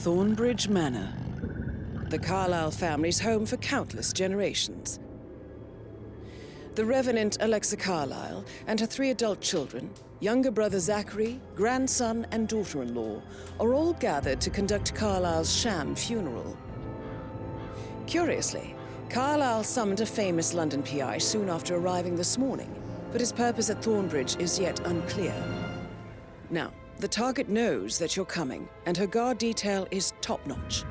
Thornbridge Manor. The Carlyle family's home for countless generations. The Revenant Alexa Carlyle and her 3 adult children, younger brother Zachary, grandson and daughter-in-law, are all gathered to conduct Carlyle's sham funeral. Curiously, Carlyle summoned a famous London PI soon after arriving this morning, but his purpose at Thornbridge is yet unclear. Now, the target knows that you're coming, and her guard detail is top-notch.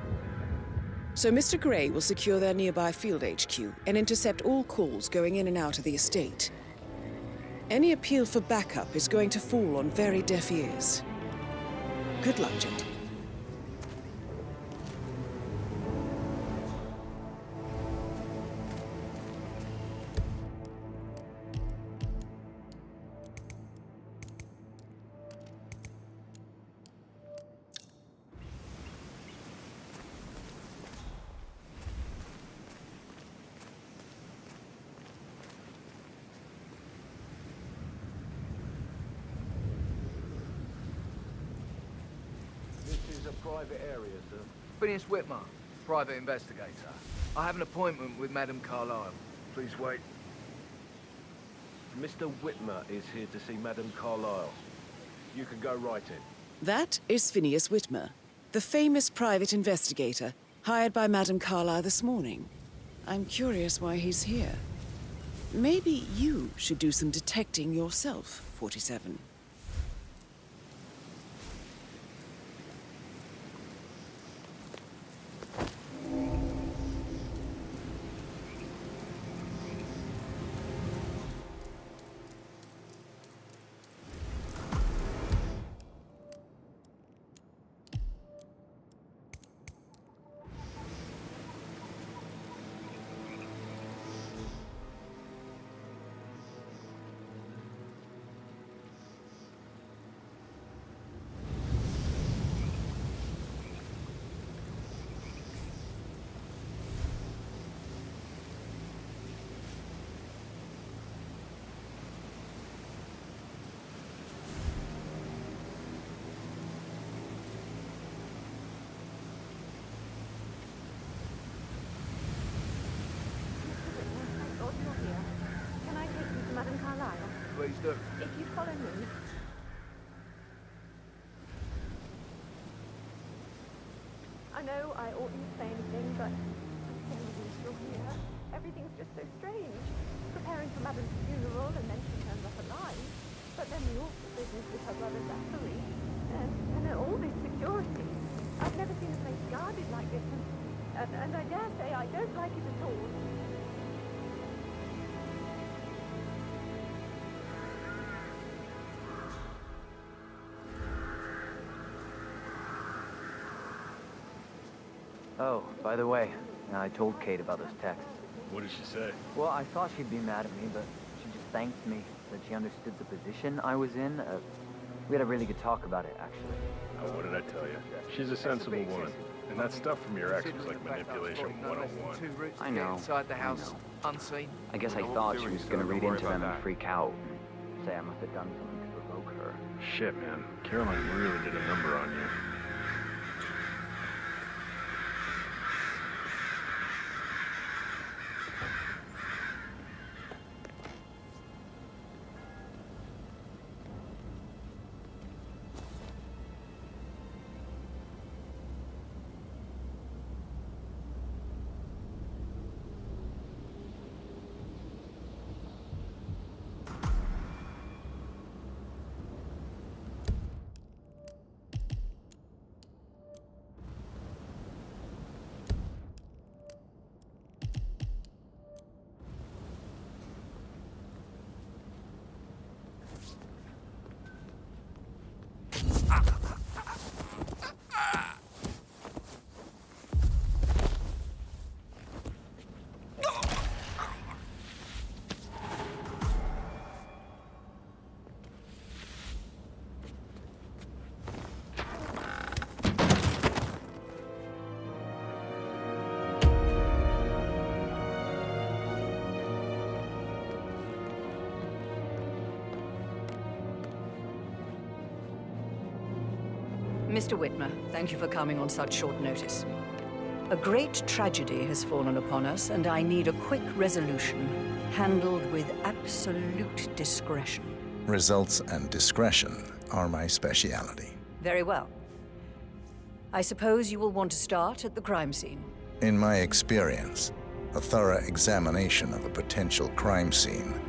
So Mr. Gray will secure their nearby field HQ and intercept all calls going in and out of the estate. Any appeal for backup is going to fall on very deaf ears. Good luck, gentlemen. Private area, sir. Phineas Whitmer, private investigator. I have an appointment with Madame Carlyle. Please wait. Mr. Whitmer is here to see Madame Carlyle. You can go right in. That is Phineas Whitmer, the famous private investigator hired by Madame Carlyle this morning. I'm curious why he's here. Maybe you should do some detecting yourself, 47. Please do. If you follow me. I know I oughtn't say anything, but I'm so relieved you're here. Everything's just so strange. Preparing for Madame's funeral, and then she turns up alive. But then the awful business with her brother Zachary. And all this security. I've never seen a place guarded like this, and I dare say I don't like it at all. Oh, by the way, I told Kate about this text. What did she say? Well, I thought she'd be mad at me, but she just thanked me that she understood the position I was in. We had a really good talk about it, actually. Oh, what did I tell you? She's a sensible woman. And that stuff from your ex was like manipulation 101. I know. Inside the house, unseen. I guess I thought she was going to read into them and freak out. Say I must have done something to provoke her. Shit, man. Caroline really did a number on you. Mr. Whitmer, thank you for coming on such short notice. A great tragedy has fallen upon us, and I need a quick resolution, handled with absolute discretion. Results and discretion are my specialty. Very well. I suppose you will want to start at the crime scene. In my experience, a thorough examination of a potential crime scene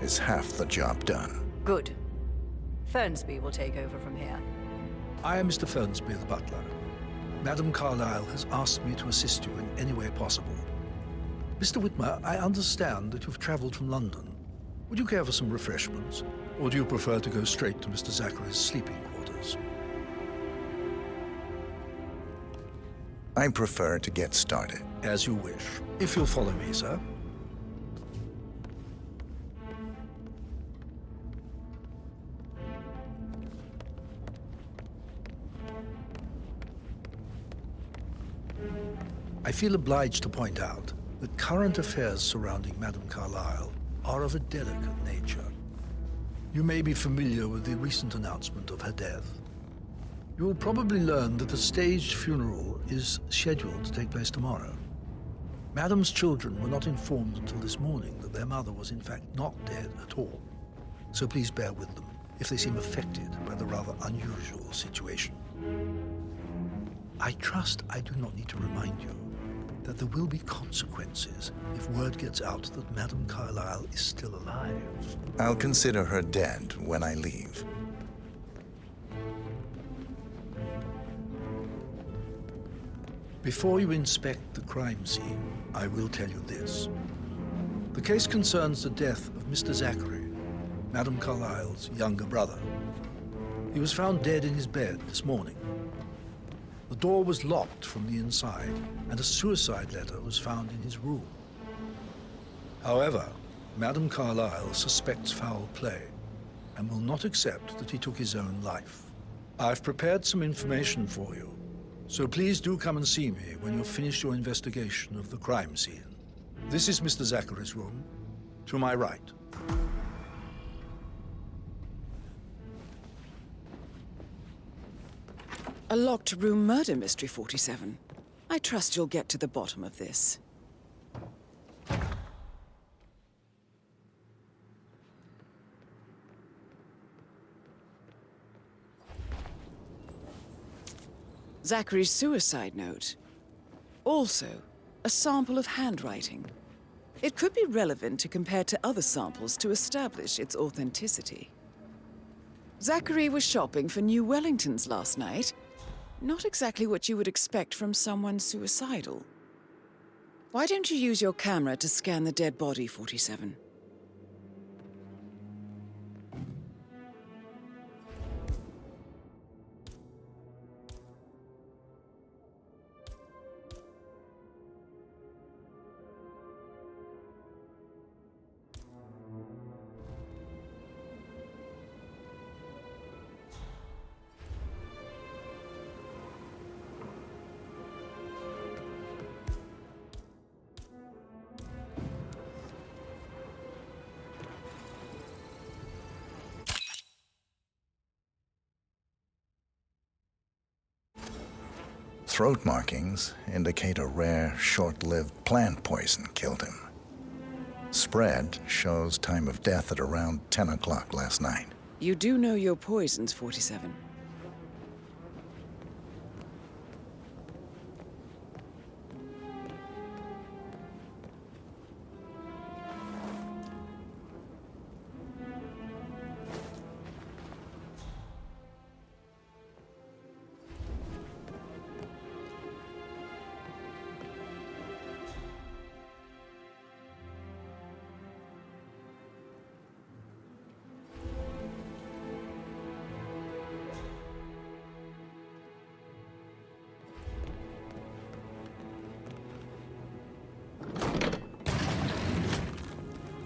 is half the job done. Good. Fernsby will take over from here. I am Mr. Fernsby, the butler. Madam Carlyle has asked me to assist you in any way possible. Mr. Whitmer, I understand that you've traveled from London. Would you care for some refreshments? Or do you prefer to go straight to Mr. Zachary's sleeping quarters? I prefer to get started. As you wish. If you'll follow me, sir. I feel obliged to point out that current affairs surrounding Madame Carlyle are of a delicate nature. You may be familiar with the recent announcement of her death. You will probably learn that a staged funeral is scheduled to take place tomorrow. Madame's children were not informed until this morning that their mother was in fact not dead at all. So please bear with them if they seem affected by the rather unusual situation. I trust I do not need to remind you that there will be consequences if word gets out that Madame Carlyle is still alive. I'll consider her dead when I leave. Before you inspect the crime scene, I will tell you this. The case concerns the death of Mr. Zachary, Madame Carlyle's younger brother. He was found dead in his bed this morning. The door was locked from the inside, and a suicide letter was found in his room. However, Madame Carlyle suspects foul play and will not accept that he took his own life. I've prepared some information for you, so please do come and see me when you've finished your investigation of the crime scene. This is Mr. Zachary's room, to my right. A locked room murder mystery, 47. I trust you'll get to the bottom of this. Zachary's suicide note. Also, a sample of handwriting. It could be relevant to compare to other samples to establish its authenticity. Zachary was shopping for New Wellingtons last night. Not exactly what you would expect from someone suicidal. Why don't you use your camera to scan the dead body, 47? Throat markings indicate a rare, short-lived plant poison killed him. Spread shows time of death at around 10 o'clock last night. You do know your poisons, 47.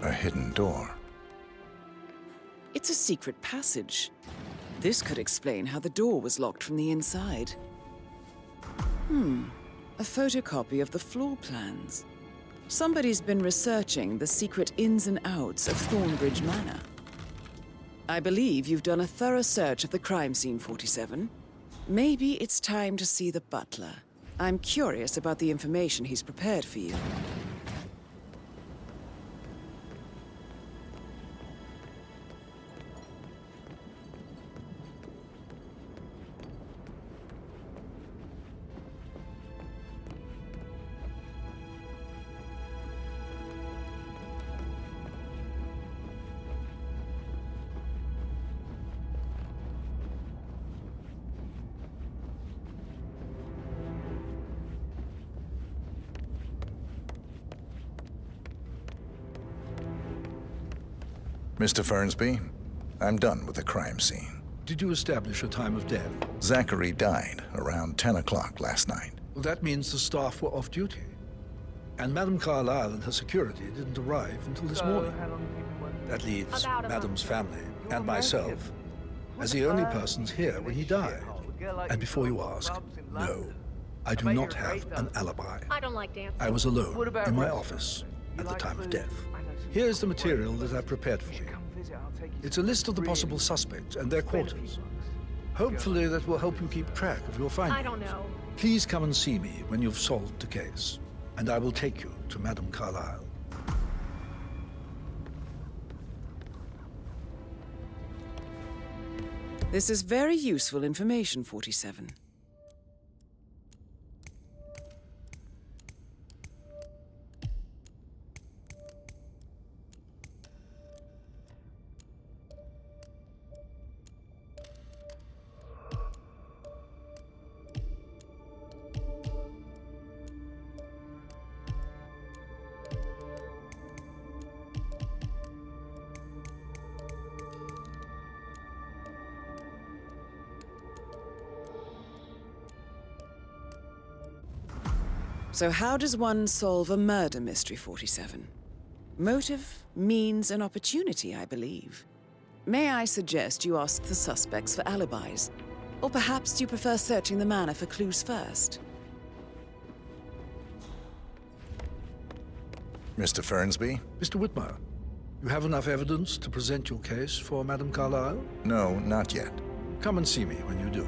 A hidden door. It's a secret passage. This could explain how the door was locked from the inside. A photocopy of the floor plans. Somebody's been researching the secret ins and outs of Thornbridge Manor. I believe you've done a thorough search of the crime scene, 47. Maybe it's time to see the butler. I'm curious about the information he's prepared for you. Mr. Fernsby, I'm done with the crime scene. Did you establish a time of death? Zachary died around 10 o'clock last night. Well, that means the staff were off duty. And Madame Carlyle and her security didn't arrive until this morning. How long have you been working? That leaves About a Madame's month. family and myself as the only persons here when he died. And before you ask, no, I do not have an alibi. I don't like dancing. I was alone What about in my Russell? office You at the like time of food? death. I know some Here's the people material who that I've prepared for You should you. come visit. I'll take you It's a list of the really possible suspects and their spend a few quarters. bucks. Hopefully that will help you keep track of your findings. I don't know. Please come and see me when you've solved the case, and I will take you to Madame Carlyle. This is very useful information, 47. So how does one solve a murder mystery, 47? Motive, means, and opportunity, I believe. May I suggest you ask the suspects for alibis? Or perhaps you prefer searching the manor for clues first? Mr. Fernsby? Mr. Whitmer, you have enough evidence to present your case for Madame Carlyle? No, not yet. Come and see me when you do.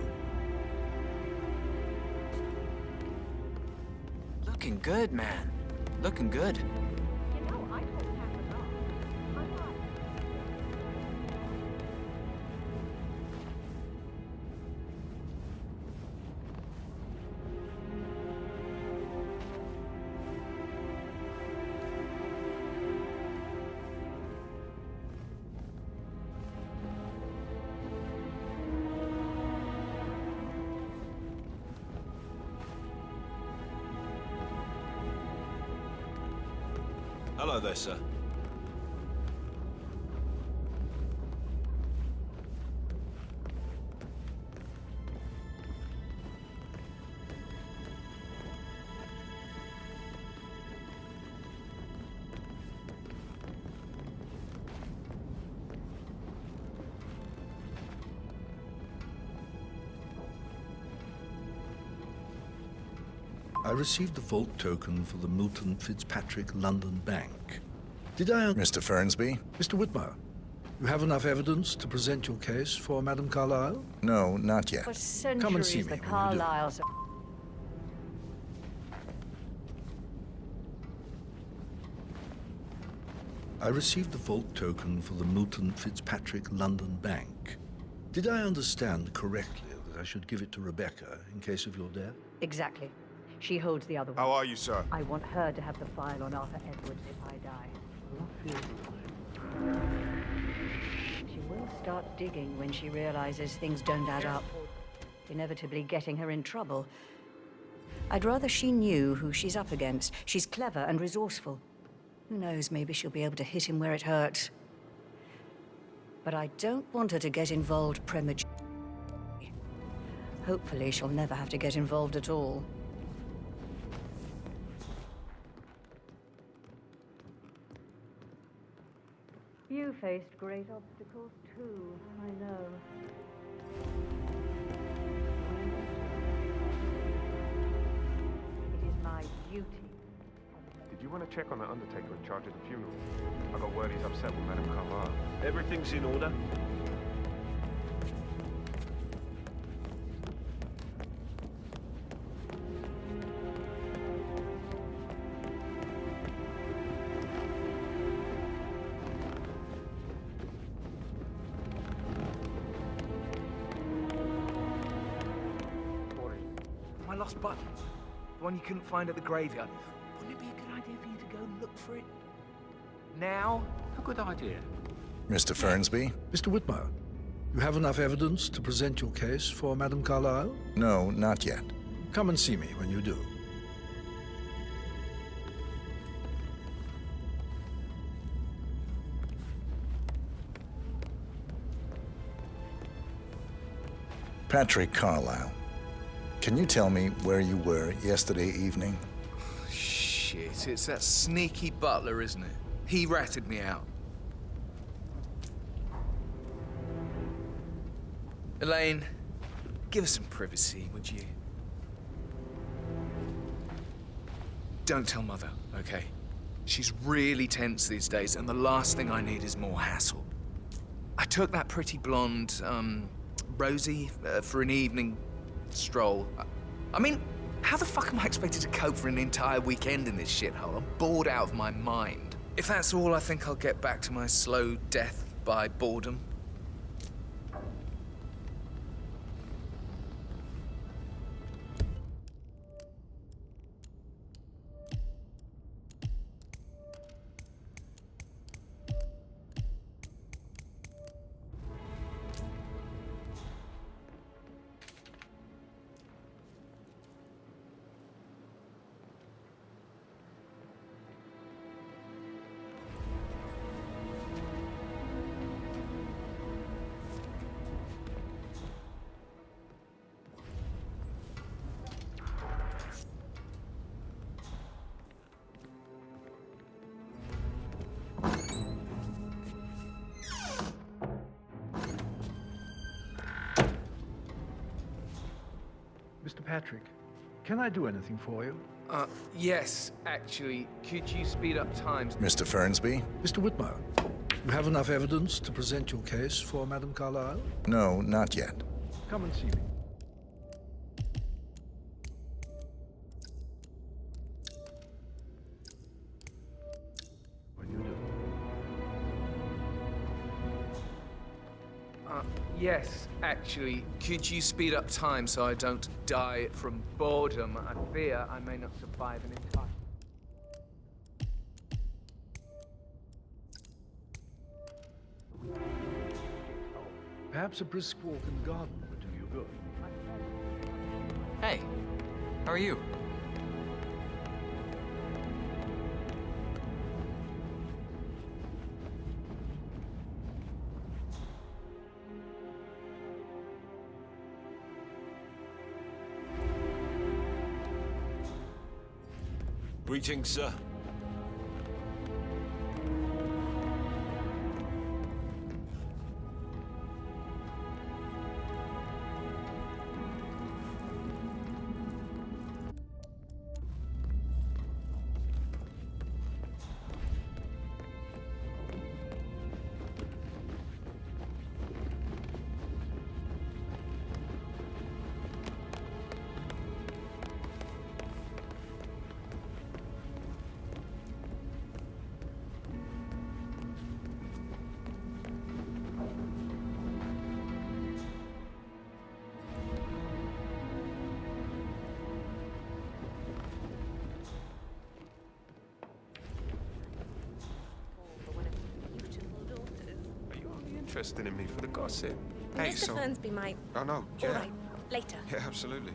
Looking good, man. Looking good. You know, I told Catherine off. I'm right. Hello there, sir. I received the vault token for the Milton Fitzpatrick London Bank. Did I... Mr. Fernsby? Mr. Whitmer, you have enough evidence to present your case for Madame Carlyle? No, not yet. For Come and see centuries, me the when you do. Carlyles... I received the vault token for the Milton Fitzpatrick London Bank. Did I understand correctly that I should give it to Rebecca in case of your death? Exactly. She holds the other one. How are you, sir? I want her to have the file on Arthur Edwards if I die. She will start digging when she realizes things don't add up, inevitably getting her in trouble. I'd rather she knew who she's up against. She's clever and resourceful. Who knows, maybe she'll be able to hit him where it hurts. But I don't want her to get involved prematurely. Hopefully she'll never have to get involved at all. You faced great obstacles too, I know. It is my duty. Did you want to check on the undertaker in charge of the funeral? I got word he's upset with Madame Carlyle. Everything's in order. lost button. The one you couldn't find at the graveyard. Wouldn't it be a good idea for you to go look for it? Now? A good idea. Mr. Fernsby? Mr. Whitmer, you have enough evidence to present your case for Madame Carlyle? No, not yet. Come and see me when you do. Patrick Carlyle, can you tell me where you were yesterday evening? Shit, it's that sneaky butler, isn't it? He ratted me out. Elaine, give us some privacy, would you? Don't tell Mother, okay? She's really tense these days, and the last thing I need is more hassle. I took that pretty blonde, Rosie, for an evening stroll. I mean, how the fuck am I expected to cope for an entire weekend in this shithole? I'm bored out of my mind. If that's all, I think I'll get back to my slow death by boredom. Mr. Patrick, can I do anything for you? Yes, actually. Could you speed up times? Mr. Fernsby? Mr. Whitmer, you have enough evidence to present your case for Madame Carlyle? No, not yet. Come and see me. When you do. Yes, actually. Could you speed up time so I don't die from boredom? I fear I may not survive an entire... Perhaps a brisk walk in the garden would do you good. Hey, how are you? Greetings, sir. Interested in me for the gossip. Hey, Mr. Fernsby might... Oh, no, yeah. All right, later. Yeah, absolutely.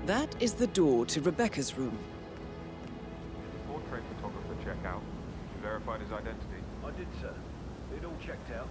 That is the door to Rebecca's room. Portrait photographer check out. You verified his identity. I did, sir. It all checked out.